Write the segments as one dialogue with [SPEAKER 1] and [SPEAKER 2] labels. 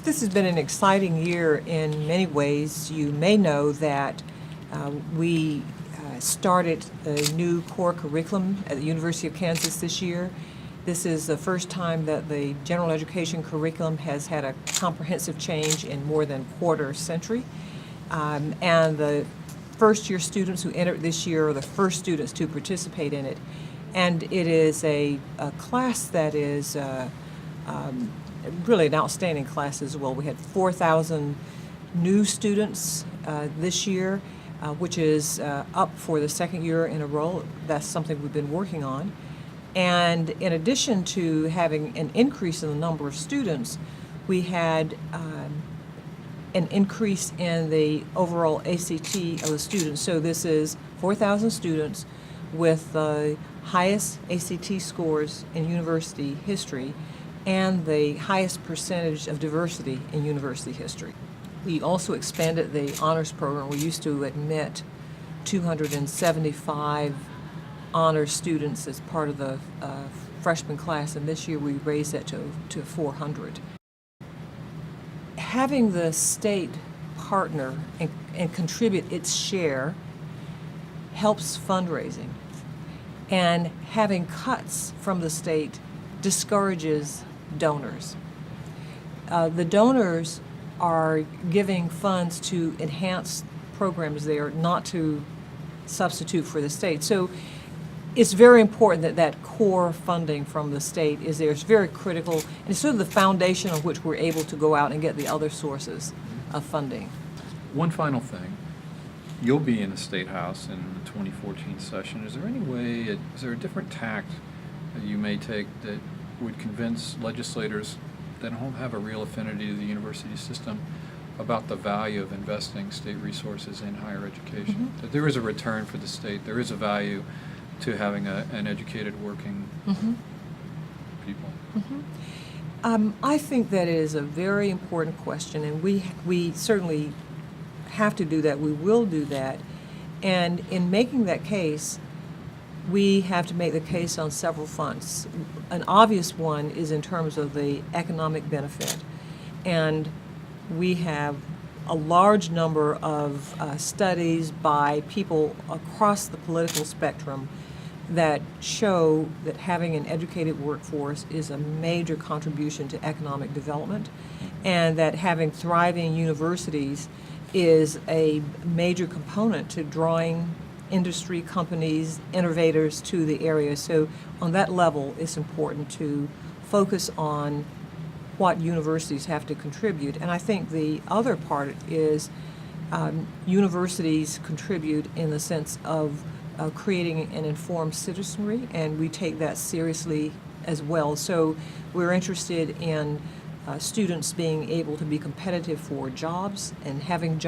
[SPEAKER 1] This has been an exciting year in many ways. You may know that we started a new core curriculum at the University of Kansas this year. This is the first time that the general education curriculum has had a comprehensive change in more than a quarter century. And the first-year students who entered this year are the first students to participate in it. And it is a class that is really an outstanding class as well. We had 4,000 new students this year, which is up for the second year in a row. That's something we've been working on. And in addition to having an increase in the number of students, we had an increase in the overall ACT of the students. So this is 4,000 students with the highest ACT scores in university history and the highest percentage of diversity in university history. We also expanded the honors program. We used to admit 275 honors students as part of the freshman class, and this year we raised that to 400. Having the state partner and contribute its share helps fundraising, and having cuts from the state discourages donors. The donors are giving funds to enhance programs there, not to substitute for the state. So it's very important that that core funding from the state is there. It's very critical, and it's sort of the foundation on which we're able to go out and get the other sources of funding.
[SPEAKER 2] One final thing. You'll be in the State House in the 2014 session. Is there any way, is there a different tact that you may take that would convince legislators that don't have a real affinity to the university system about the value of investing state resources in higher education? Mm-hmm. That there is a return for the state, there is a value to having an educated working people? Mm-hmm.
[SPEAKER 1] I think that is a very important question, and we certainly have to do that. We will do that. And in making that case, we have to make the case on several fronts. An obvious one is in terms of the economic benefit. And we have a large number of studies by people across the political spectrum that show that having an educated workforce is a major contribution to economic development, and that having thriving universities is a major component to drawing industry companies, innovators to the area. So on that level, it's important to focus on what universities have to contribute. And I think the other part is universities contribute in the sense of creating an informed citizenry, and we take that seriously as well. So we're interested in students being able to be competitive for jobs and having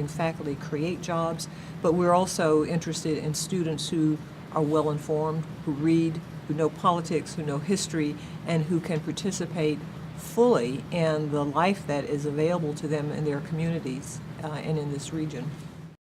[SPEAKER 1] faculty create jobs, but we're also interested in students who are well informed, who read, who know politics, who know history, and who can participate fully in the life that is available to them in their communities and in this region.